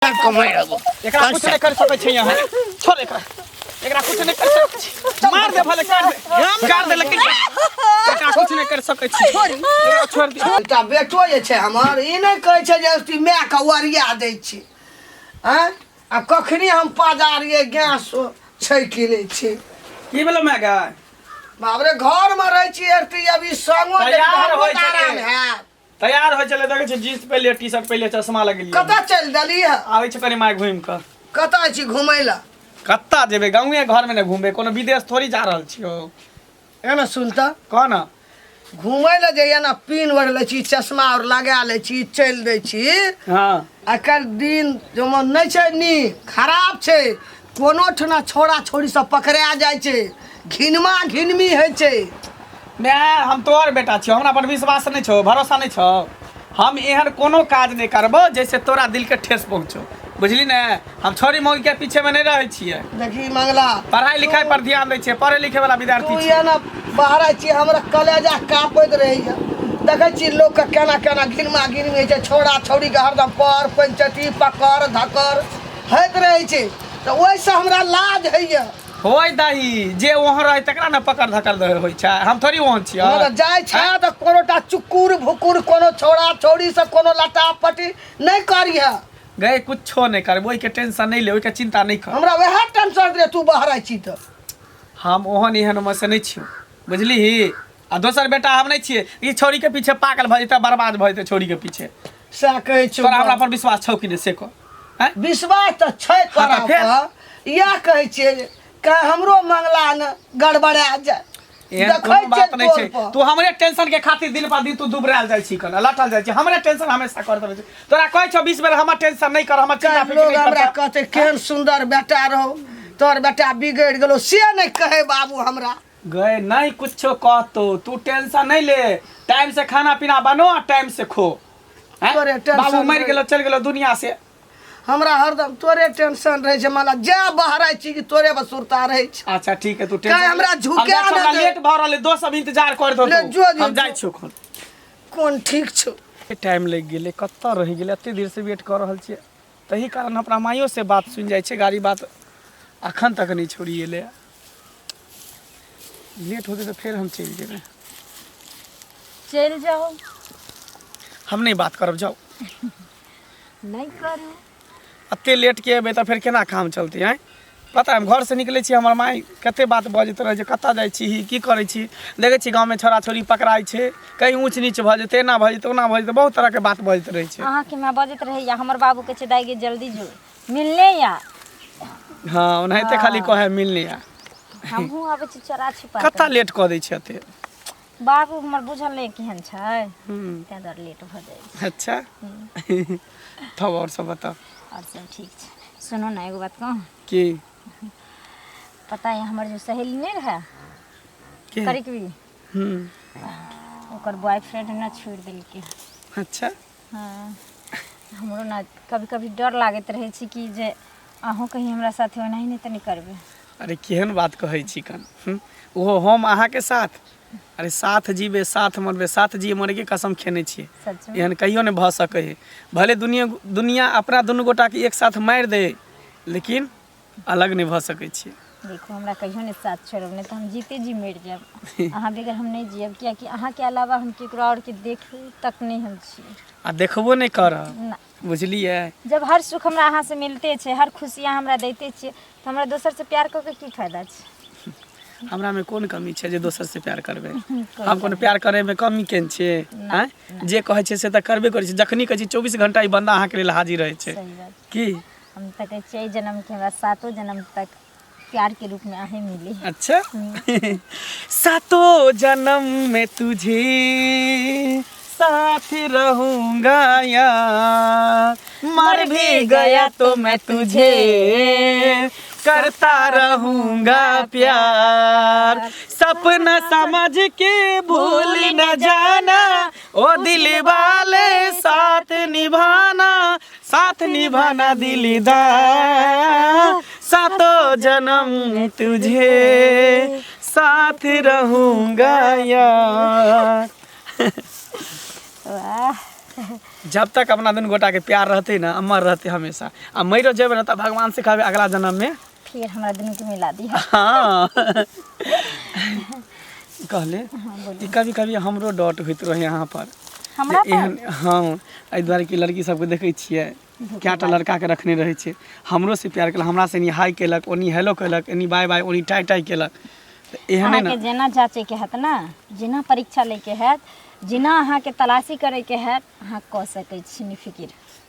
कमाई रहो एकरा कुछ नहीं कर सकै छै यहाँ छोड़ एकरा कुछ नहीं कर सकै छी मार दे भले काट दे लेकिन एकरा कुछ नहीं कर सकै छी छोड़ दे एकटा बेटो जे छै हमर ई नहीं कहै छै जे उसती माय के वरिया दै छी हैं आ कखनी हम पाजारिए गैस छै कि नहीं छी की भेलो माय गाय बाप रे घर में रह छी एरती अभी संगो तैयार होय आराम छले है तैयार होय चले देखे छी जींस पहले टी-शर्ट पहले चश्मा लगेलिए कता चल दली है आबै छै कनी माय घुम के कता छी घुमै ला कत्ता जेबे गांवे घर में न घूमे कोनो विदेश थोड़ी जा रहल छियो एना सुनता कोन घुमै ला जइया ना पिन ओढ़ ले छी चश्मा और लगा ले छी चल दै छी हां आकर दिन जमन नहीं छै नी खराब छै कोनो ठना छोड़ा छोड़ी सब पकड़ा जाय छै घिनमा घिनमी है छै मैं हम तोर बेटा छियो हमरा पर विश्वास नहीं छो भरोसा नहीं छो हम एहन कोनो काज नहीं करबो जैसे तोरा दिल के ठेस पहुंचो बुझली ने हम छोरी मौगी के पीछे में नहीं रहे छिए देखी मंगला पढ़ाई लिखाई पर ध्यान दै छिए पढ़े लिखे वाला विद्यार्थी तू छिए ये ना बाहर छी हमरा कलेजा कापैत रहैया देखै छी लोग के केना केना घिनमा घिनमी छै छोड़ा छोड़ी के हरदम पर पंचती पकड़ धकर हैत रहै छै तो ओइ से हमरा लाज हैया होय दही जे वहां रहे तकरा न पकड़ धकर होय छै हम थोड़ी वहां छिए हमरा जाय छै त कोनोटा चुकुर भुकुर कोनो छोड़ा छोड़ी से कोनो लटापटी नहीं करिया गए कुछो नहीं करबो ओइ के टेंशन नहीं ले ओइ के चिंता नहीं कर हमरा वह टेंशन रे तू बाहर आई छी त हम ओहन एहन में से नहीं छियो बुझली आ दोसर बेटा हम नहीं छिए ई छोरी के पीछे पागल भ जेता बर्बाद भ जेते छोरी के पीछे से कहै छी तोरा हमरा पर विश्वास छौ कि नहीं से को हैं विश्वास त छै तोरा पर या कहै छी का हमरो मंगला न गड़बड़ा जाय एहन कोनो बात नहीं छै तू हमरे टेंशन के खातिर दिन पर दिन तू दुबराल जाय छी कन लटल जाय छी हमरे टेंशन हमेशा करत रह छी तोरा कहै छौ 20 बेर हमर टेंशन नहीं कर हमर चिंता फिक्र लोग नहीं हमरा कर कहते केहन सुंदर बेटा रहो तोर बेटा बिगड़ गेलो से नहीं कहे बाबू हमरा गए नहीं कुछो कहतो तू टेंशन नहीं ले टाइम से खाना पीना बनो और टाइम से खो हैं तोरे टेंशन बाबू मर गेलो चल गेलो दुनिया से हमरा हरदम तोरे टेंशन रहे छै मला जा बाहर आई छी कि तोरे बसुरता रहे छै अच्छा ठीक है तू काहे हमरा झुका न दे लेट भ रहले दोस्त सब इंतजार कर दो ले जो हम जाय छियो कोन ठीक छौ टाइम लग गेले कत्ता रह गेले एते देर से वेट कर रहल छिए तही कारण अपना माइयो से बात सुन जाय छै गाड़ी बात अखन तक नहीं छोड़ी ले लेट होते तो फिर हम चल जेबे चल जाओ हम नहीं बात करब जाओ नहीं करू अते लेट के अबे तो फिर केना काम चलते हैं पता है हम घर से निकले छी हमर माई कते बात बजत रहे जे कत्ता जाय छी की करे छी देखे छी गांव में छोरा छोरी पकड़ाई छै कहीं ऊंच नीच भ जेते ना भ जेते ओना भ जेते बहुत तरह के बात बजत रहे छै अहाँ के मैं बजत रहे या हमर बाबू के दाई गे जल्दी जो मिलने या हां ओनाइते खाली कहे मिलने या हमहू आबे छी चरा छिपा कत्ता लेट क दै छै अते बाबू हमर बुझल नहीं केहन छै ते दर लेट भ जाय अच्छा तब और सब बता और सब ठीक छै सुनो ना एगो बात कहूं की पता है हमर जो सहेली नहीं रहा के करिकवी ओकर बॉयफ्रेंड ना छोड़ दिल के अच्छा हां हमरो ना कभी कभी डर लागत रहे छी कि जे अहों कहीं हमरा साथे ओनाही नहीं तनी करबे अरे केहन बात कहै छी कन ओहो हम अहाँ के साथ अरे साथ जीवे साथ मरबे साथ जिए मरे के कसम खेने छिए सच में एहन कहियो नहीं भ सके है भले दुनिया अपना दुनू गोटा के एक साथ मार दे लेकिन अलग नहीं भ सके छिए देखो हमरा कहियो नहीं साथ छोड़ब नहीं तो हम जीते जी मर जाब अहाँ बगैर हम नहीं जियब किया कि अहाँ के अलावा हम केकरो और के देख तक नहीं हम छी आ देखबो नहीं कर ना बुझलिए जब हर सुख हमरा अहाँ से मिलते छे हर खुशियाँ हमरा देते छे तो हमरा दोसर से प्यार क के की फायदा छे हमरा में कोन कमी छै जे दोसर से प्यार करबे हम कोन प्यार करे में कमी केन छिए हैं जे कहै छै से त करबे करै छै जखनी कहै छै 24 घंटा ई बंदा अहाँ के लिए हाजिर रहे छै सही बात की हम तक 6 जन्म के हमरा 7 जन्म तक प्यार के रूप में आहे मिली अच्छा सातों जन्म में तुझे साथ रहूंगा यार मर भी गया तो मैं तुझे करता रहूंगा प्यार सपना समझ के भूल न जाना ओ दिल वाले साथ निभाना दिलदार सातों जन्म तुझे साथ रहूंगा यार वाह जब तक अपना दुनू गोटा के प्यार रहते ना अमर रहते हमेशा आ मरो जेबे ना तो भगवान से कहबे अगला जन्म में फिर हमरा दुनू के मिला दिया। हाँ कहले हाँ बोलिए। कभी कभी हमरो डॉट होइत रहे यहाँ पर हमरा जे एहन हाँ एहि दुआरे कि लड़की सबके देखै छियै कएटा लड़का के रखने रहै छै हमरो से प्यार केलक हमरा से एनी हाई केलक ओनी हेलो केलक एनी बाय बाय ओनी टाई टाई केलक एहने अहाँके ना जेना जांचे के हैत ना जेना परीक्षा ले के हैत जेना अहाँके तलाशी करे के हैत अहाँ कऽ सकै छी निफिकिर।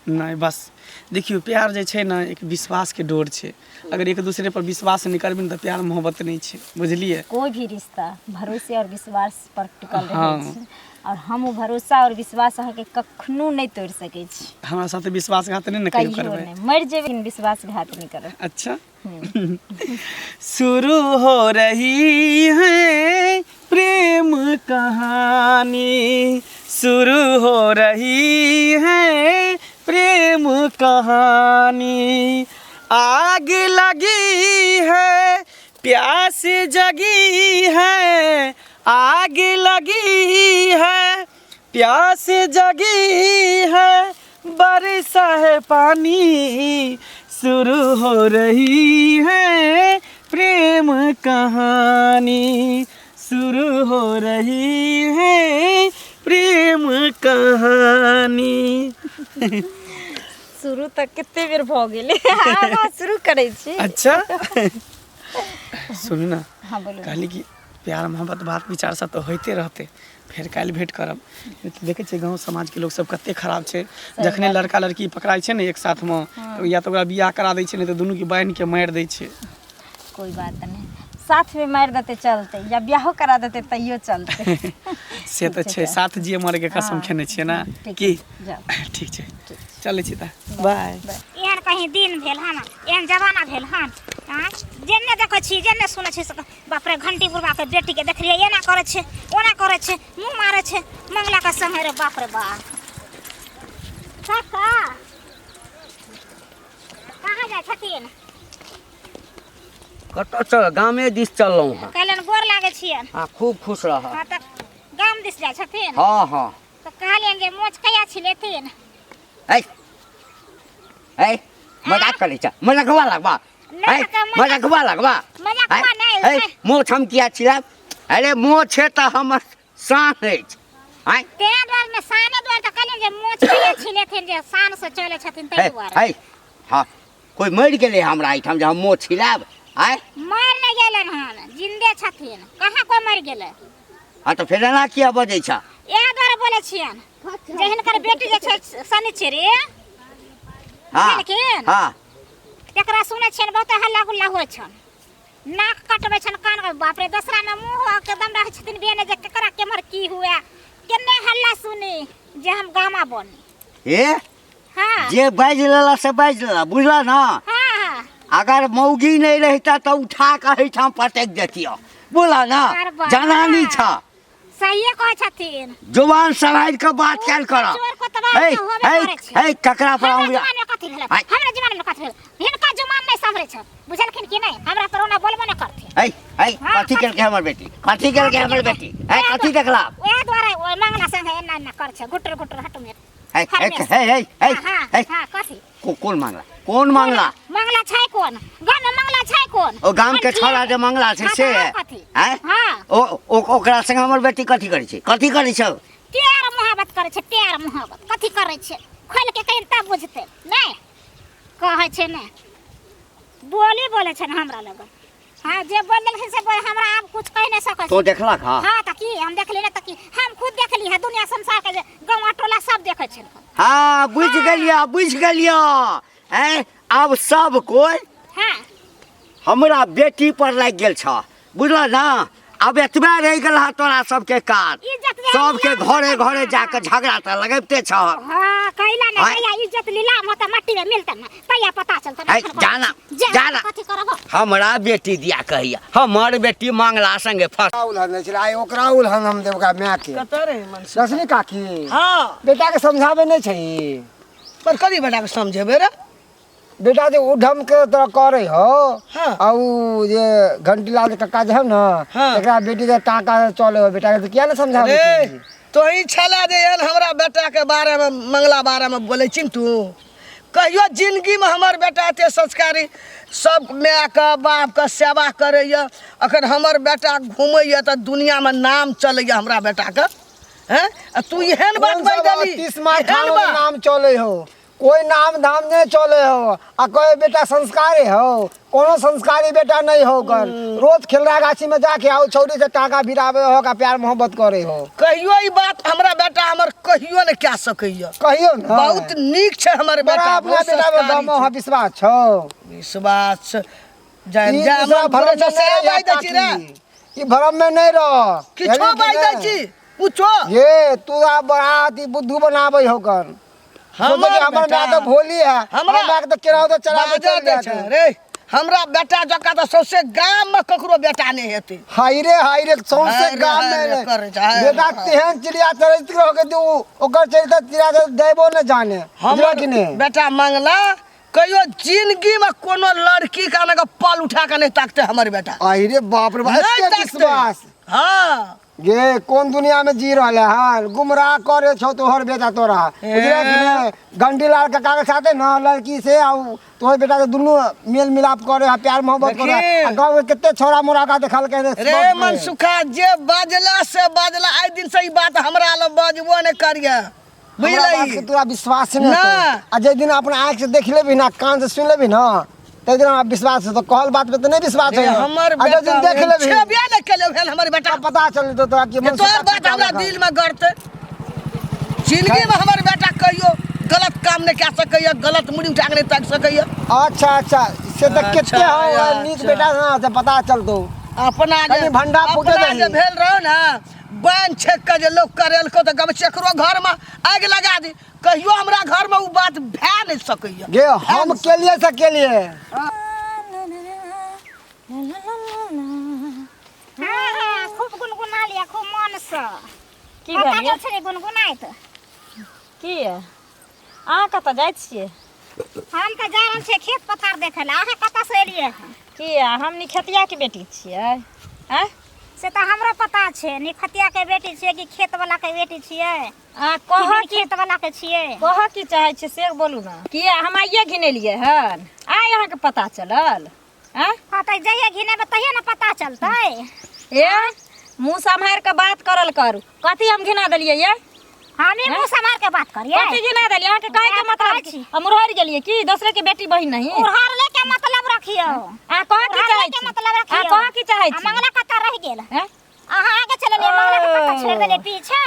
नहीं बस देखियो प्यार जे छै ना एक विश्वास के डोर छै अगर एक दूसरे पर विश्वास नहीं करबे तो प्यार मोहब्बत नहीं छै बुझलिए। कोई भी रिश्ता भरोसे और विश्वास पर टिकल हाँ। रहै छै और हम वो भरोसा और विश्वास अहाँके कखनो नहीं तोड़ सकै छी हमरा साथे विश्वासघात नहीं न कहियो कहियो करबै। नहीं मर जेबै लेकिन विश्वासघात नहीं करब। अच्छा शुरू हो रही है प्रेम कहानी शुरू हो रही है प्रेम कहानी आग लगी है प्यास जगी है आग लगी है प्यास जगी है बरसा है पानी शुरू हो रही है प्रेम कहानी शुरू हो रही है प्रेम कहानी। शुरू तक कते बेर भऽ गेलै आब शुरू करै छी। अच्छा सुनू ना हाँ बोलू। कहली कि प्यार मोहब्बत बात विचार सब तो होते रहते फिर काल्हि भेंट करब तो देखे छियै गाँव समाज के लोग सब कते खराब छै जखने लड़का लड़की पकड़ाई छै ने एक साथ में तो या तो ओकरा बियाह करा दै छै नहीं तो दुनू के बांध के मारि दै छै। कोई बात नहीं साथ में मार देते चलते या ब्याहो करा देते तैयो चलते। से तो छै साथ जिए मरे के कसम हाँ। खेने छियै ना ठीक की जाओ। ठीक छै चलै छी त बाय। एहन कहीं दिन भेल हन एहन जमाना भेल हन जेने देखै छी जेने सुनै छी बाप रे घंटी बुढ़वा के बेटी के देखलिए एना करे छै ओना करे छै मुंह मारे छै मंगला के संगे रे बाप रे बाप। काका कहाँ जाइ छथिन? कतऽ चल गामे दिस चललहुँ हँ। कहलन गोर लागे छियन। हाँ खूब खुश रह। हाँ तऽ गाम दिस जाइ छथिन। हाँ हाँ तऽ कहलियन जे मोच कहिया छिलेथिन? ऐ ऐ मजाक करै छ मजाकवा लगबा ऐ मजाकवा लगबा मजाकवा नहि ऐ मोछ हम किया छिलब अरे मोछ छै तऽ हमर शान अछि ऐ तें द्वारे ने साने द्वारे तऽ कहलियन जे मोच कहिया छिलेथिन जे शान से चलै छथिन तै द्वारे। ऐ हाँ कोई मरि गेलै हमरा एहिठाम जे हम मोछ छिलब आय मर नहीं गेलन हन जिंदे छथिन कहाँ कोई मर गेले। हाँ तो फिर एना किया बजै छ? एह द्वारे बोले छियन जे हिनकर बेटी जे छै शनिचरी हाँ लेकिन हाँ एकरा सुनै छियन बहुत हल्ला गुल्ला होइ छन नाक कटबै छन कान बाप रे दूसरा में मुंह के दम रहै छथिन बेने जे केकरा केमर की हुए केने हल्ला सुनी जे हम गामा बनी। ए हाँ जे बाजि लेला से बाजि लेला बुझला ना। हाँ अगर मौगी नहीं रहता तो उठा के एहिठाम पटक देतियो बोला ना जनानी छ सही कहै छथिन जुबान संभाल के बात कैल कर। चोर को तबाह न होबे करे छै। ए ककरा पर हमरा आऊँ जमाना में कथि भेल हमरा जमाना में कथि भेल हिनका जुबान नहीं संभरे छ बुझलखिन कि नहीं हमरा पर ओना बोलबो न करथिन। ए कथि केल के हमर बेटी कथि केल के हमर बेटी ए कथि देखला ओए द्वारे ओए मंगला संगे एना एना कर छ गुटर गुटर हट में ए हां कथि कौन मांगला कौन मांगला मंगला छै कोन गाम में मंगला छै कोन ओ गाम के छोरा जे मंगला छै से हां ओ ओकरा संग हमर बेटी कथि करै छै प्यार मोहब्बत करे छै प्यार मोहब्बत कथि करे छै खोल के कहीं तब बुझते नहीं कहै छै नहीं बोली बोले छै हमरा लग। हाँ जे बोल देलखिन से बोल हमरा आब कुछ कह नहीं सकै तो देखला का हाँ त की हम देखली ना त की हम खुद देखली है दुनिया संसार के गांव टोला सब देखे छै। हाँ बुझ गेलिया ए अब सब कोई हाँ हमरा बेटी पर लग गेल छ बुझल ना। अब एतबे रह गेल हा तोरा सबके काज सबके घरे घरे जाके झगड़ा त लगबते छ। हाँ कैला ना कैला इज्जत लीलाम होता मट्टी में मिलता ना तैया पता चलता जाना कथि करब हमरा बेटी दिया कहिया हमर बेटी मंगला संगे फस उल्हन छै आइ ओकरा उल्हन हम देबका माय के कतऽ रे मन रश्मि काकी हाँ बेटा के समझावे नहीं छै पर कदी बेटा के समझेबे रे बेटा जे उधम के तो करे हो हाँ। आ उ जे घंटीलाल कक्का जे है ना हाँ। एकरा बेटी के टाका चले हो बेटा के तो किया ना समझावे अरे छी? तो ही छला जे एहन हमरा बेटा के बारे में मंगला बारे में बोले छी तू कहियो जिंदगी में हमर बेटा एते संस्कारी सब माय के बाप के सेवा करैया अखन हमर बेटा घूमैया तो दुनिया में नाम चलैया हमरा बेटा के हैं तू एहन बात बाज देली 30 माह खानो के नाम चले हो कोई नाम धाम नहीं चले हो आ कोई बेटा संस्कारी हो कोनो संस्कारी बेटा नहीं हो कर रोज खेलरा गाछी में जाके आओ छौरी से टाका भिरावे हो का प्यार मोहब्बत करे हो कहियो ई बात हमरा बेटा हमर कहियो ने कह सकैया कहियो ना बहुत नीक छै हमर बेटा अपना बेटा में दम हो विश्वास छौ विश्वास जान जा हमर भरोसा से बाई दै छी रे ई भरम में नहीं रह किछो बाई दै छी पूछो ये तू आ बड़ा बुद्धू बनावे हो कर हमर बेटा तो भोली है हमरा बेटा तो केराव तो चला के चल जाते रे हमरा बेटा जका तो सौसे गांव में ककरो बेटा नहीं हेते हाय रे सौसे गांव में बेटा तेहन चिड़िया चरित्र हो के तू ओकर चरित्र चिड़िया देबो न जाने हमरा कि नहीं बेटा मंगला कहियो जिंदगी में कोनो लड़की का ना पल उठा के नहीं ताकते हमर बेटा आई रे बाप रे बाप विश्वास हां ये कौन दुनिया में जी रहा है गुमराह करे छो तोहर बेटा तोरा बुझले कि नहीं गंडी लाल के कागज साथे ना लड़की से आउ तोहर बेटा के दुनु मेल मिलाप करे प्यार मोहब्बत करे गांव में कितने छोरा मोरा का देखल के रे मनसुखा जे बाजला से बाजला आई दिन से ई बात हमरा ल बाजबो ने करिया बुझलई तोरा विश्वास नहीं आ जे दिन अपना आंख से देख लेबी ना कान से सुन लेबी ना ते दिन विश्वास है तो कहल बात पे तो नहीं विश्वास है हमर बेटा देख लेबी छेबिया न केले भेल हमर बेटा पता चल तो तोरा की मन तोर बात हमरा दिल में गड़ते जिंदगी में हमर बेटा कहियो गलत काम नहीं कर सकैया गलत मुड़ी उठा के नहीं ताक सकैया अच्छा से तो कितने हो नीक बेटा ना से पता चल तो अपना जे भंडा फूटे जे भेल रहो ना बन छेक के जे लोग करेल को तो गम चकरो घर में आग लगा दी कहियो हमरा घर में उ बात भै नहीं सकैया गे हम के लिए से के लिए हां खूब गुनगुना लिया खूब मन से की भेलिए छे गुनगुनाइत की अहाँ कतऽ जाइ छियै हम त जा रहल छियै खेत पथार देखे ला अहाँ कतऽ से एलियै की हम निखतिया के बेटी छियै हैं से तो हमरा पता छे निखतिया के बेटी छियै कि खेत वाला के बेटी छियै आ कह की खेत वाला के छियै कह की चाहे छियै से बोलू ना कि हम आइए घिनेलिए हन आइ अहाँ के पता चलल हैं हां त जहिया घिनेबे तहिया ना पता चलतै ए मुंह संभार के बात करल करू कथी हम घिना देलिए ये हमें मुंह संभार के बात करिए कथी घिना देलिए अहाँ के काहे के मतलब हम उड़हर गेलिए कि दूसरे के बेटी बहिन नहीं उड़हर ले के मतलब रखियो आ कह की चाहे छी मतलब रखियो आ कह की चाहे छी मंगला कतऽ रह गेल हैं अहाँ आगे चललिए मंगला के कतऽ छोड़ देलिए पीछे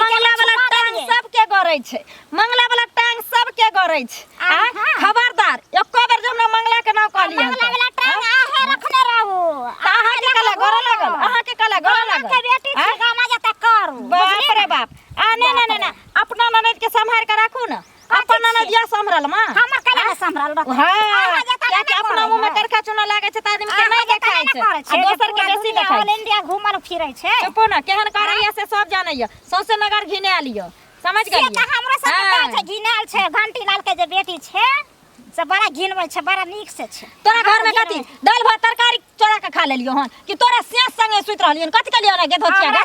मंगला वाला टांग सब के गरै छै मंगला वाला टांग सब के गरै छै खबरदार एको बार जब मंगला के नाम कहलिए मंगला वाला टांग आहे रखने रहू अहाँ के कला गरा लागल अहाँ के कला गरा लागल के बेटी छी गामा जता करू बाप रे बाप आ ना अपना ननद के संभाल के राखू ना अपन ननदिया संभरल मां हमर कला में संभरल रख हां क्या कि अपना मुंह में करखा चुना लागे छै त आदमी के नहीं देखाय छै आ दोसर के बेसी देखाय ऑल इंडिया घुमल फिरै छै चुप ना केहन करैया से सब जानैया सौसे नगर घिने आलियो समझ गेलिए से त हमरा सब पता छै घिनाल छै घंटी लाल के जे बेटी छै से बड़ा घिनबै छै बड़ा नीक से छै तोरा घर में कथी दाल भात तरकारी चोरा के खा लेलियो हन कि तोरा सेस संगे सुत रहलियन कथी कलियो ना गेद होतिया रे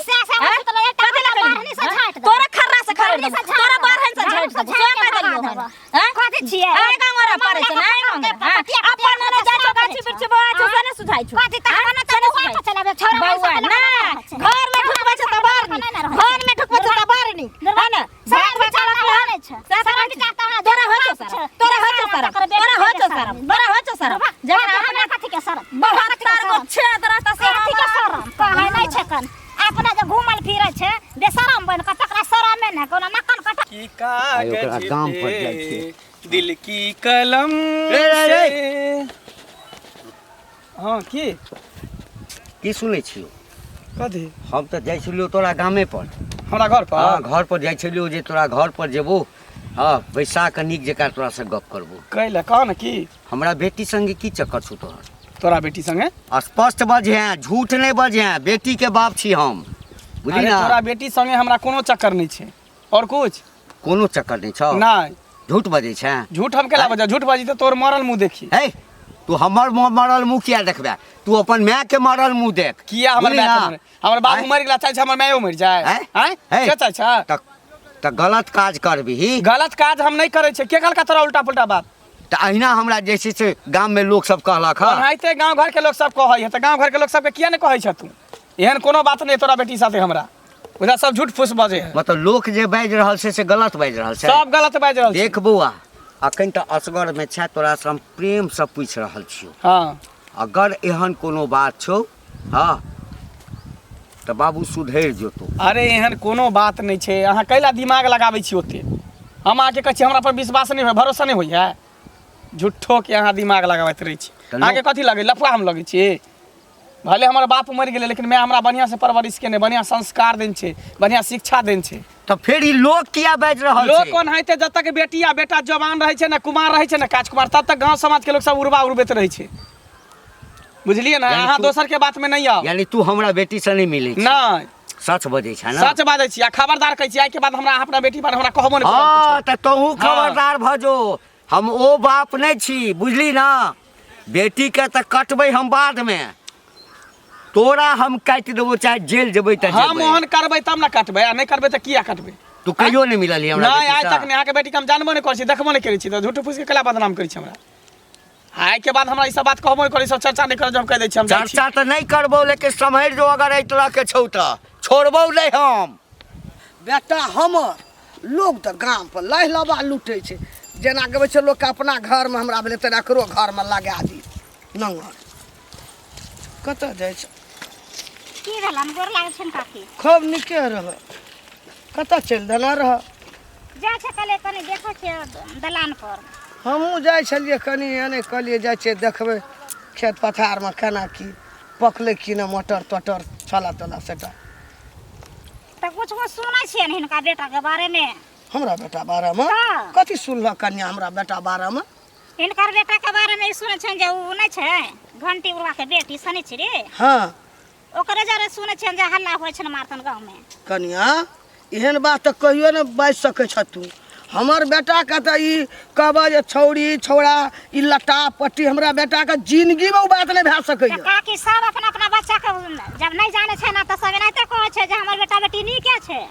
कथी लकली तोरा खर्रा से खा लेलियो तोरा बाहर से झाट से से का देलियो हन हैं कथी छियै आइ गांगरा पड़े छै ना गांगरा अपन ने जातो गाछी बिरछ बा छै से ने सुधाइ छु कथी त हमरा त हुआ चलाबे छोरा बौआ ना घर में ढुकबै छै त बाहर नी घर में ढुकबै छै त बाहर नी है ना सारा बेचारा रहै छै सारा बेचारा तोरा हो सारा तोरा हो सारा तोरा हो सारा बड़ा हो सारा जकरा हमरा कथी के शरम बहुत तार को छेद रहता से कथी के शरम कहै नै छै कन अपना जे घुमल फिरै छै बेशरम बन क तकरा शरम नै कोनो नकन कट की कागज गांव पर जाइ छै दिल की कलम से हां की सुनै छियो कथी हम तो जाइ छलियो तोरा गामे पर हमरा घर पर हां घर पर जाइ छलियो जे तोरा घर पर जेबो हां बैसा के नीक जका तोरा से गप करबो कैला कह न की हमरा बेटी संगे की चक्कर छौ तोहर तोरा बेटी संगे स्पष्ट बजे झूठ नहीं बजे बेटी के बाप छी हम बुझली अरे ना तोरा बेटी संगे हमरा कोनो चक्कर नहीं छै और कुछ कोनो चक्कर नहीं छौ नहीं झूठ बजे छै झूठ हम केला बजा झूठ बाजी तो तोर मरल मुंह देखी हे तू हमर मरल मुँह किया देखबे? तू अपन माय के मरल मुँह देख। किया हमर बुझली माय ना? के हमर बाबू मर गेला, चाहे छै हमर मायो मर जाए? हैं के चाहे छै? त गलत काज करबही। गलत काज हम नहीं करे छै। के कहलका तोरा उल्टा पुल्टा बात? त अहिना हमरा जे छै से गाम में लोग सब कहलक ह। ओनाहिते गांव घर के लोग सब कहै है, त गांव घर के लोग सबके किया नहीं कहै छ तू? एहन कोनो बात नहीं तोरा बेटी साथे हमरा। उधर सब झूठ फूस बजे है। मतलब लोग जे बाज रहल छै से गलत बाज रहल छै। सब गलत बाज रहल छै। देख बौआ, अखन त असगर में छै, तोरा से हम प्रेम से पूछ रहल छियौ। हाँ अगर एहन कोनो बात छौ हाँ त बाबू सुधैर जेतौ। अरे एहन कोनो बात नहीं छै। अहाँ कैला दिमाग लगाबै छी ओते? हम आके कहै छी हमरा पर विश्वास नहीं होय, भरोसा नहीं होय है? झूठो के अहाँ दिमाग लगाबैत रहै छी। आगे कथी लगे? लफड़ा हम लगे छी? भले हमर बाप मर गेलै, लेकिन मैं हमरा बढ़िया से परवरिश केने, बढ़िया संस्कार देन छै, बढ़िया शिक्षा देन छै। त फिर ई लोग किया बाज रहल लोग छै? कोन हैते? जब तक बेटी या बेटा जवान रहे छै ना, कुमार रहे छै ना, काजकुमार, तब तक गांव समाज के लोग सब उड़बा उड़बैत रहे छै। बुझलिए ना? अहाँ दोसर के बात में नहीं आओ। यानी तू हमरा बेटी से नहीं मिलै छै? नहीं, सच बजै छै ना? सच बाजै छी। आ खबरदार कहै छी, आइ के बाद हमरा अपना बेटी पर हमरा कहबो नहीं। हाँ त तोहू खबरदार भ जो। हम ओ बाप नहीं छी, बुझली ना? बेटी के त कटबै हम बाद में, तोरा हम काटि देबो, चाहे जेल जेबै त हम जेबै। ओहन करबै तब ना कटबै, आ नहीं करबै त किया कटबै? तू कहियो नहीं मिलली हमरा नहीं, बेटी आज से? तक नहीं। अहाँ के बेटी के हम जानबो नहीं करै छी, देखबो नहीं करै छी, त झूठ फूस के कला बदनाम करै छी हमरा। आइ के बाद हमरा ई सब बात कहबो नहीं करै, सब चर्चा नहीं कर, जब कह दै छी हम जाइ छी। चर्चा त नहीं करबो, लेकिन समझ जो अगर एहि तरह के छौ त छोड़बो नहीं हम। बेटा हमर लोग त गाम पर लह लबा लूटे छै। जेना कहबै छै लोग के अपना घर में हमरा भेलै, तेना एकरो घर में लगा दी नंगर। कतऽ जाइ छै? की भेलन? गोर लागै छन काकी। खूब नीके रह। कतऽ चलि देना रह? जा छै कले कनी देखै छै दलान पर। हमहूँ जाइ छलियै कनि एने, कहलिए जाइ छियै देखबै खेत पथार में केना की पकलै कि ने, मटर तटर छला तला सेटा। त कुछ सुनै छियन हिनका बेटा के बारे में? हमरा बेटा बारे में हाँ। कथी सुनल कन्या? हमरा बेटा बारे में हिनकर बेटा के बारे में ई सुनै छन जे उ नै छै घंटी उड़वा के बेटी शनिचरी, हाँ ओकरे जरे सुनै छन जे हल्ला होय छन मारतन गांव में। कन्या एहन बात तो कहियो न बाजि सकै छ तू। हमर बेटा के त ई कहबा जे छौड़ी छौड़ा ई लटा पट्टी, हमरा बेटा के जिंदगी में उ बात नहीं भए सकैया। काकी सब अपना अपना बच्चा के जब नहीं जाने छै ना त सब एनाहिते कहै छै जे हमर बेटा बेटी नीके छै,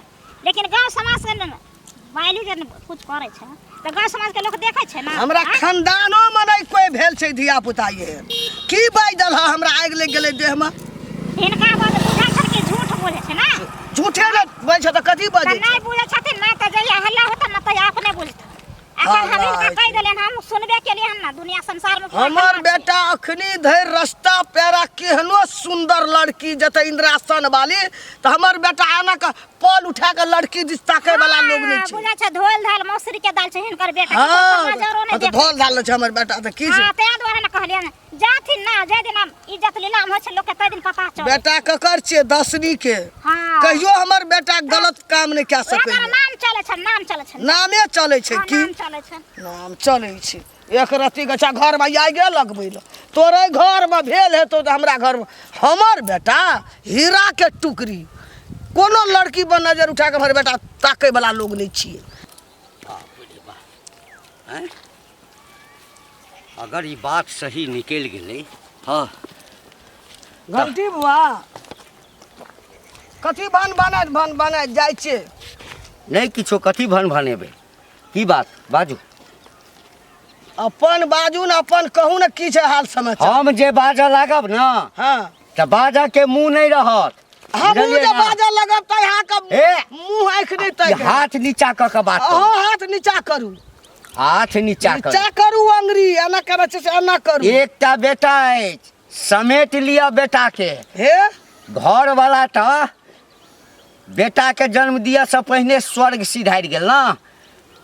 लेकिन गांव समाज के वाइली जे कुछ करे छै त गांव समाज के लोग देखे छै ना। हमरा खानदानो में नहीं कोई भेल छै धिया पुता ये की बाजि दल हमरा आगि लग गेलै देह में। हिनका बात बुझा छन कि झूठ बोले छै ना। झूठे ने बाजि छ त कथी बाजै? नहीं बुझे छथिन ना त जइया हल्ला होता ना त अपने बुझत। अखन हम इनका कह देलन, हम सुनबे केलिए हम ना दुनिया संसार में। हमर बेटा अखनी धरि रास्ता पेरा केहनो सुंदर लड़की जते इंद्रासन वाली, त हमर बेटा आना का पल उठा के लड़की दिस ताके वाला लोग नहीं छै। बुझा छ धोल धाल मौसरी के दाल छै हिनकर बेटा। हाँ नहीं तो धोल धाल छै हमर बेटा त की छै? हां ते द्वारा ना कहलियन जाथिन ना, जे दिन इज्जत लीलाम हो छै लोग के तै दिन पता चल। बेटा ककर छै? दसनी के। हां कहियो हमर बेटा गलत काम नहीं कए एकर सकैया। नाम चले छै, नाम चले छै, नामे चलै छै की? नाम चले छै। नाम चलै छै। एक रत्ती गछा घर में आगे लगबै ल, तोरे घर में भेल हेतौ त हमरा घर में। हमर बेटा हीरा के टुकड़ी, कोनो लड़की पर नजर उठा के हमर बेटा ताकै वाला लोग नहीं छियै। हैं? अगर ई बात सही निकल गेलै, हाँ घंटी बुआ कथी भन बनाइत जाइ छै? नहीं किछो, कथी भन भनेबै? की बात बाजू। अपन बाजू न, अपन कहू न की छै हाल समाचार। हम जे बाजऽ लागब ना हाँ त बाजऽ के मुंह नहीं रहत। हमहूँ बुझलियै जे ना? बाजऽ लगब त यहाँ के ए, मुंह आँखि नहीं तय हाथ नीचा क के बात करू। अहो हाथ नीचा करू, हाथ नीचा करू। नीचा करू अंगरी, एना करे छै से एना करू। एकटा बेटा अछि, समेट लिया बेटा के। हे घर वाला त बेटा के जन्म दिया से पहले स्वर्ग सिधारि गेल ना।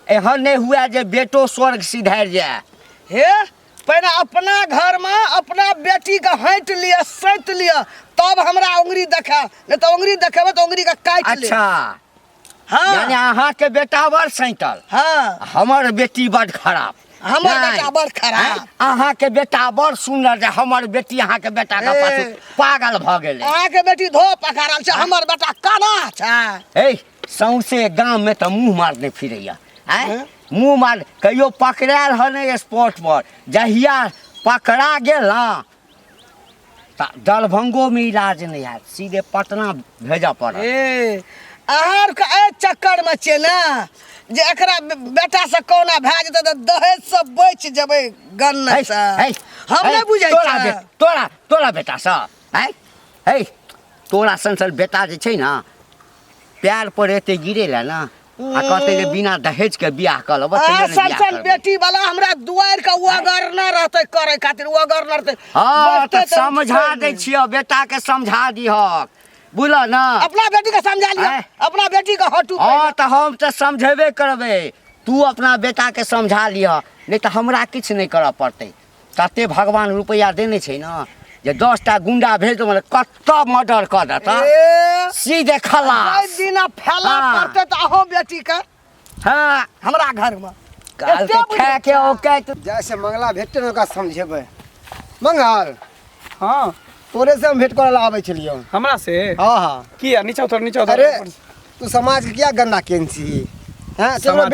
एहन नहीं हुआ जे बेटो स्वर्ग सिधारि जाए। हे पहले अपना घर में अपना बेटी के हट लिया, सैत लिया, तब हमरा उंगली देखा, नहीं तो उंगली देखेबे तो उंगली के काट ले। अच्छा हाँ यानी अहाँ के बेटा बड़ सैतल, हाँ हमर बेटी बड़ खराब। हमर नहीं। बेटा बड़ खराब। अहाँ के बेटा बड़ सुंदर जे हमर बेटी अहाँ के बेटा के ए। पाछू पागल भ गेलै। अहाँ के बेटी धो पखारल छै, हमर बेटा काना छै। ए सौंसे गांव में तो मुंह मारने फिरैया। हैं? मुंह मार कहियो पकड़ायल ह नहीं स्पॉट पर, जहिया पकड़ा गेल ना तो दरभंगो में इलाज नहीं है, सीधे पटना भेजा पड़ा। ए आहार का ए चक्कर में छे ना जे एकरा बेटा से कोना भए जेतै त दहेज से बच जेबै गन्ना से। हम नहीं बुझै छी तोरा बेटा सा है तोरा संसल बेटा जे छै ना पैर पर एते गिरेला ना आ कहते जे बिना दहेज के बियाह कर लब। सन बेटी वाला हमरा दुआर का वगर न रहते करे खातिर वगर न रहते। हां त समझा दे छियो, बेटा के समझा दिहक, बुझल ना। अपना बेटी के समझा लिया, अपना बेटी के हटू। हां त हम त समझेबे करबे, तू अपना बेटा के समझा लिह, नहीं त हमरा किछ नहीं करऽ पड़तै। तते भगवान रुपया देने छै ना जे 10 टा गुंडा भेज दो मतलब कत्ता मर्डर कर देता सीधे खलास। दिना फैला पड़ते त अहो बेटी के हां हमरा घर में काल के खा के ओके जैसे मंगला भेटते न का समझेबै। मंगल हां तोरे से हम भेंट करे ला आबै छलियो। हमरा से? हां हां किया नीचे उतर। अरे तू समाज के क्या गंदा केन छी? हां तेरो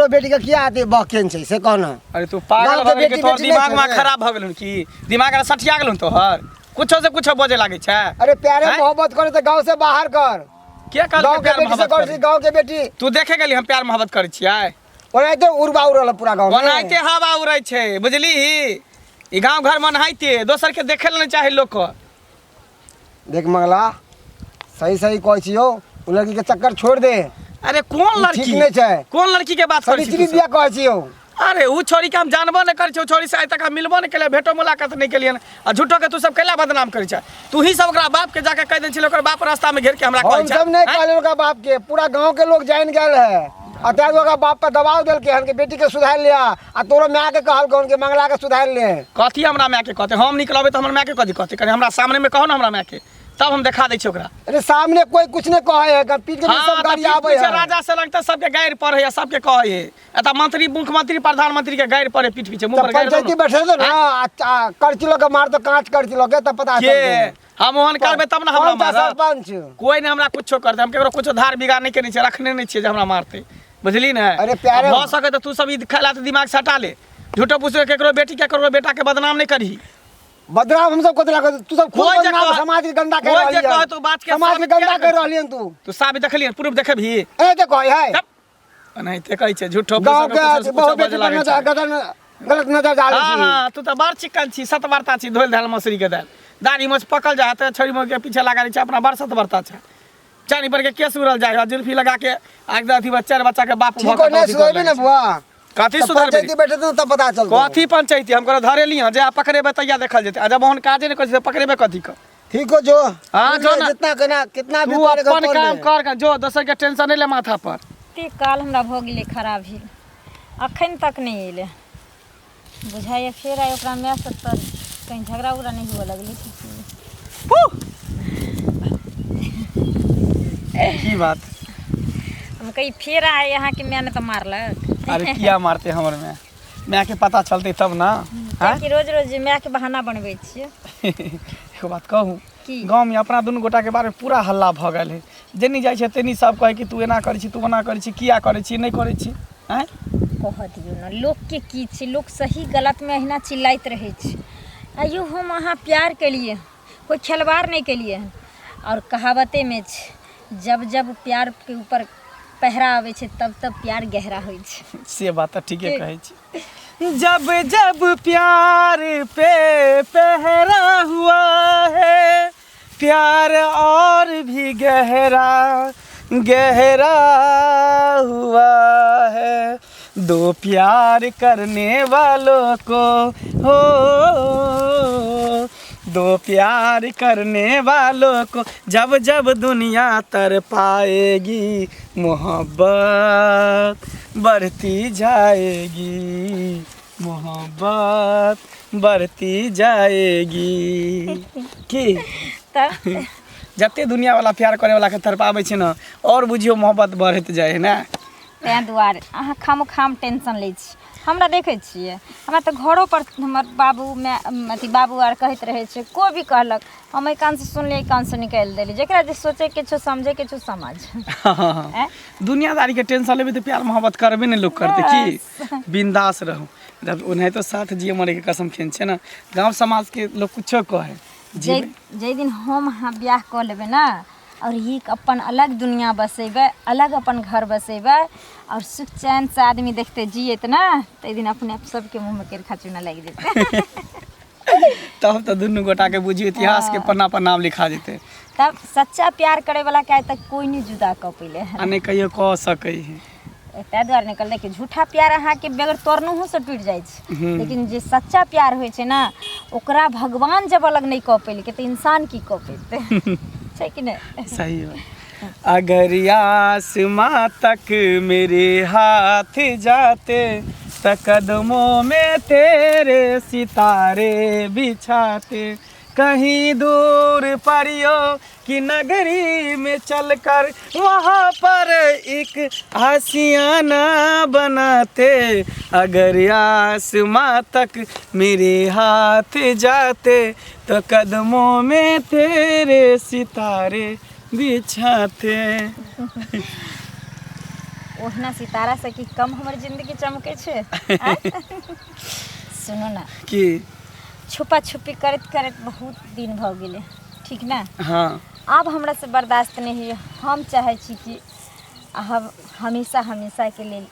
बेटी का क्या आते बकेन छै से कहना। अरे तू पागल हो गेल, तोर दिमाग में खराब भ गेलन की? दिमाग में सठिया गेलन तोहर? कुछो से कुछो बोझे लागे छै। अरे प्यारे मोहब्बत करे त गांव से बाहर कर। के कहल गांव के बेटी से कर, गांव के बेटी तू देखे गेली हम प्यार मोहब्बत करै छियै? ओनाइते उड़बा उड़ल पूरा गांव में, ओनाइते हवा उड़ै छै, बुझली? ई गांव घर में नहाइते दोसर के देखे ल नहीं चाहे लोग को। देख मंगला सही सही कहै छियो, उ लड़की के चक्कर छोड़ दे। अरे कौन लड़की? ठीक नहीं छै। कौन लड़की के बात करै छी? सरित्री दिया कहै छियो। अरे उ छोरी के हम जानबो नहीं करै छी, छोरी से आइ तक हम मिलबो नहीं केलिए, भेटो मुलाकात नहीं केलिए आ झूठो के तू सब कैला बदनाम करै छै? तू ही सब ओकरा बाप के जाके कह देन छिलो, ओकर बाप रास्ता में घेर के हमरा कहै हम छै। सब नहीं कहले ओकरा बाप के, पूरा गांव के लोग जान गेल है। अतः ओकरा बाप पे दबाव देल के हन के बेटी के सुधार लिया आ तोरो मां के कहल कौन के मंगला के सुधार ले। कथी हमरा मां के कहते? हम निकलबे त हमर मां के कथी कहते? कनी हमरा सामने में कहो ना हमरा मां के, तब हम दिखा दै छी ओकरा। अरे सामने कोई कुछ नहीं कहे है, पीठ के सब गाड़ी आवे है। राजा से लगता सबके गायर पड़े है, सबके कहे है। एता मंत्री मुख्यमंत्री प्रधानमंत्री के गायर पड़े पीठ पीछे मुंह पर गायर। पंचायती बैठे तो ना करची लोग मार तो कांच करची लोग तब पता के हम ओहन करबे तब ना हमरा मार। सरपंच कोई ने हमरा कुछो कर दे, हम केकरो कुछो धार बिगाड़ नहीं केने छै, रखने नहीं छै जे हमरा मारते, बुझली ना? अरे प्यारे हो सके तो तू सब ई खैला त दिमाग से हटा ले, झूठो पूछो केकरो बेटी केकरो बेटा के बदनाम नहीं करही। बदनाम हम सब को दिला तू सब खुद बदनाम समाज के गंदा कर रहली है। तू बात के समाज के गंदा कर रहली है तू साबित देखली प्रूफ देखबी? ए ते कहै है नहीं ते कहै छै झूठो गांव के बहुत बेटी पर गलत नजर डालै छी। हां तू त बड़ चिकन छी, सतवर्ता छी, धोल धाल मसरी के दाल, दाढ़ी मोछ पकल जाय त छड़ी मोछ के पीछे लगा रै छै, अपना बड़ सतवर्ता छै। चानी पर के केस उड़ल जाय, जुल्फी लगा के आग अथी बच्चा के बाप ठीक हो नहीं सुधरबे ना बुआ। कथी सुधरबे? पंचायती बैठे तो तब पता चल। कथी पंचायती? हम करो धरेली हां जे पकड़ेबे तैया देखल जेते, आ जब ओहन काजे नहीं कर पकड़ेबे कथी क? ठीक हो जो। हां जो ना जितना कना कितना भी तू अपन काम कर जो, दोसर के टेंशन नहीं ले माथा पर। ते काल हमरा भ गेलै खराब ही, अखन तक नहीं एले, बुझाइए फेर आइ ओकरा में से तर कहीं झगड़ा उगड़ा नहीं हुआ लगले। की बात? हम कहीं फेर आए यहाँ के मैंने तो मारलक। अरे किया मारते हमर में? मैं के पता चलते तब ना। कि रोज रोज मैं के बहाना बनबै छियै। एगो बात कहूँ, गाँव में अपना दुनू गोटा के बारे में पूरा हल्ला भ गेल है, जेनी जाइ छै तेनी सब कहे कि तू एना करै छी, तू ओना करै छी, किया करै छी, नहीं करै छी। हैं कह दियौ ना लोग के की छै, लोग सही गलत में अहिना चिल्लाइत रहे छै। आइयो हम अहाँ प्यार के लिए कोई खिलवाड़ नहीं के लिए, और कहावते में छै जब जब प्यार के ऊपर पहरा आवे छै तब तब प्यार गहरा होइ छै। से बात तो ठीके कहै छी। जब जब प्यार पे पहरा हुआ है, प्यार और भी गहरा गहरा हुआ है, दो प्यार करने वालों को हो, दो प्यार करने वालों को जब जब दुनिया तर पाएगी, मोहब्बत बढ़ती जाएगी, मोहब्बत बढ़ती जाएगी। की जते दुनिया वाला प्यार करे वाला के तरपाबै छै ना, और बुझियो मोहब्बत बढ़त जाए है ना। तैं दुआरे अहाँ खाम टेंशन लै छी। हमरा देखै छियै, हमरा तऽ घरो पर हमर बाबू अथी बाबू आर कहैत रहै छै, कोई भी कहलक हम एक कान से सुनलियै एक कान से निकालि देली, जेकरा जे सोचे के छो समझे के छो समझ। दुनियादारी के टेंशन लेबे तो प्यार मोहब्बत करबे नहीं लोग करते की। बिंदास रहो, जब उन्हें तो साथ जिए मरे के कसम खेन छे ना गांव समाज के लोग कुछो कहे जे दिन हम हाँ ब्याह कर लेबै ना और ये अपन अलग दुनिया बसेबै अलग अपन घर बसेबै और सुख चैन से आदमी देखते जियत ना तो दिन अपने आप सबके मुँह में केरखा चूना लग जेतै तब तो दुनू गोटा के बुझियो इतिहास के पन्ना पर नाम लिखा जेते तब सच्चा प्यार करे वाला के आज तक कोई नहीं जुदा कऽ पहिले आ नहीं कहियो कह सकै है ताहि दुआरे निकल देखिए झूठा प्यार अहाँके बेगर तोड़नोहो से टूटि जाइ छै लेकिन जे सच्चा प्यार होइ छै ना ओकरा भगवान जब अलग नहीं कऽ पेलकै तऽ इंसान की कऽ पेतै छै कि नहीं सही है अगर आसमां तक मेरे हाथ जाते तो कदमों में तेरे सितारे बिछाते कहीं दूर परियों की नगरी में चलकर वहाँ पर एक आशियाना बनाते अगर आसमां तक मेरे हाथ जाते तो कदमों में तेरे सितारे बिछाते ओहना सितारा से कि कम हमर जिंदगी चमके छै सुनो ना कि छुपा छुपी करत करत बहुत दिन भऽ गेलै ठीक ना हाँ आब हमरा से बर्दाश्त नहीं होइए हम चाहे छी कि हम हमेशा हमेशा के लेल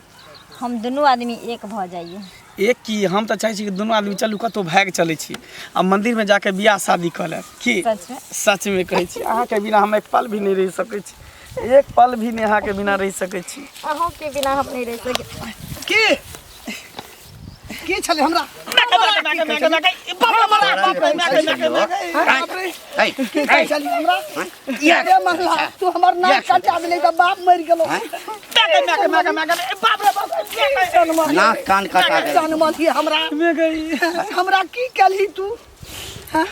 हम दुनू आदमी एक भऽ जाइए एक की हम तो चाहे छी कि दुनू आदमी चलू कतौ भाग चलै छी आ मंदिर में जाके बियाह शादी कऽ ले की सच में सच में कहै छी अहाँ के बिना हम एक पल भी नहीं रह सकै छी एक पल भी नेहा के बिना रह सकै छी अहों के बिना हम नहीं रह सके की छले हमरा की छले हमरा अरे महला तू हमर नाक काटा देले त बाप मर गेलो बाप रे बाप नाक कान काटा दे जान माथी हमरा की कली तू हां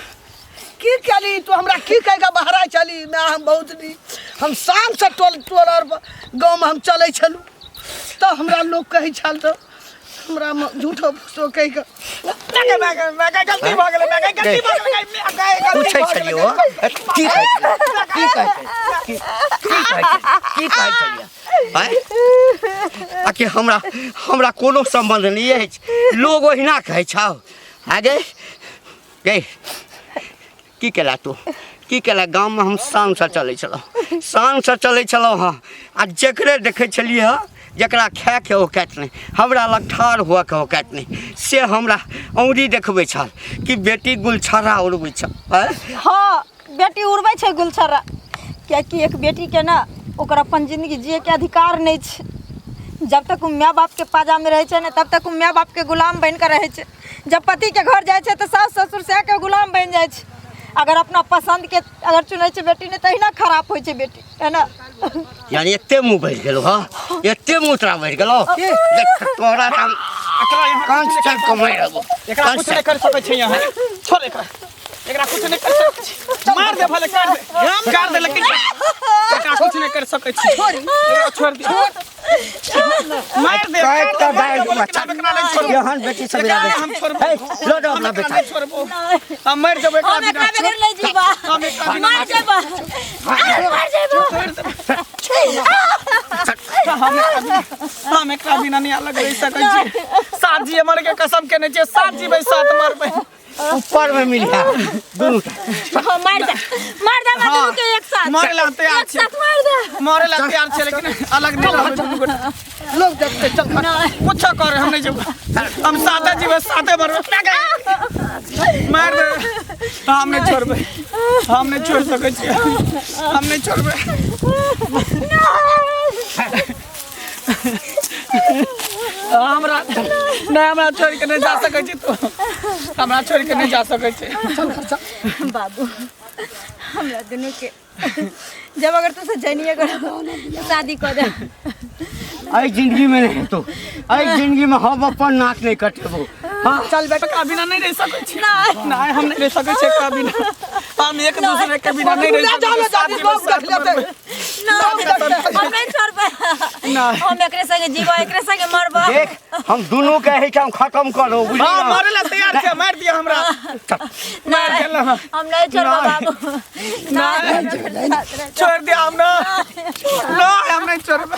की कली तू हमरा की कहेगा बहरा चली मैं हम बहुत दी हम शाम से टोल और गांव में हम चले छलू तो हमरा लोग कहे छल तो हमरा झूठो फूसो कह के गलती भ गेलै गलती भ गेलै पूछै छलियो की कहै आके हमरा कोनो संबंध नहीं है लोग ओहिना कहै छौ आगे गे की केला तू की केला गाँव में हम शान से चलै छलौ हाँ आ जकरे देखै छलिए हाँ जकरा खाए के औकात नहीं हमरा लग ठाढ़ हुआ के औकात नहीं से हमरा औरी देखबै छल कि बेटी गुलछर्रा उड़बै छ हाँ बेटी उड़बै छै गुलछर्रा कियाकि एक बेटी के ना ओकर अपन जिंदगी जिए के अधिकार नहीं छै जब तक वो माँ बाप के पाजा में रहे छै ना तब तक वो माँ बाप के गुलाम बन कर रहे छै जब पति के घर जाए छै तो सास ससुर से के गुलाम बन जाए छै अगर अपना पसंद के अगर चुनै छै बेटी ने तहिना खराब होइ छै बेटी है ना यानी एते मुँह बढ़ गेलो हाँ एते मुँह तोरा बढ़ गेलो देख तोरा हम कान से चल कमाई रहबो एकरा कुछ नहीं कर सकै छै यहाँ छोड़ एकरा कुछ नहीं कर सकै छी मार दे भले काट दे लेकिन एकरा कुछ नहीं कर सकै छी छोड़ दे मार दे का डाल बच्चा यहां बेटी सब याद हम छोड़ लो दो अपना बेटा छोड़बो हम मर जब एकरा हम एकरा बगैर ले जीवा मार जेबा हम एकरा बिना नहीं अलग रह सकै छी साथ जी मर के कसम केने छै साथ जी भाई साथ मरबै ऊपर में मिल गया दोनों मार दे दोनों के एक साथ मारे ला तैयार छै मार दे मारे ला तैयार छै लेकिन अलग नहीं रहबै दुनू गोटा लोग देखते चल कुछ कर हम नहीं जेबो हम साथे जीवे साथे मरबै मार दे हम नहीं छोड़बै हम नहीं छोड़ सकै छी हम नहीं छोड़बै हमरा नहीं हमरा छोड़ के नहीं जा सकै छी तू हमरा छोड़ के नहीं जा सकै छी बाबू हमरा दोनों के जब अगर तुझसे जनिए कर शादी कर दे आई जिंदगी में नहीं तो आई जिंदगी में हम अपन नाक नहीं कटेबो हां चल बेटा का बिना नहीं रह सकै छी नहीं हम नहीं रह सकै छी का बिना हम एक दूसरे के बिना नहीं रह सकै छी लोग देख लेते हम नहीं छोड़बे हम एकरे संगे जीवा एकरे संगे मरबा देख हम दोनों के है हम खत्म करो बुझली हां मारे ला तैयार छै मार दिया हमरा मार देला हम नहीं छोड़बा बाबू छोड़ दिया हम ना हम नहीं छोड़बे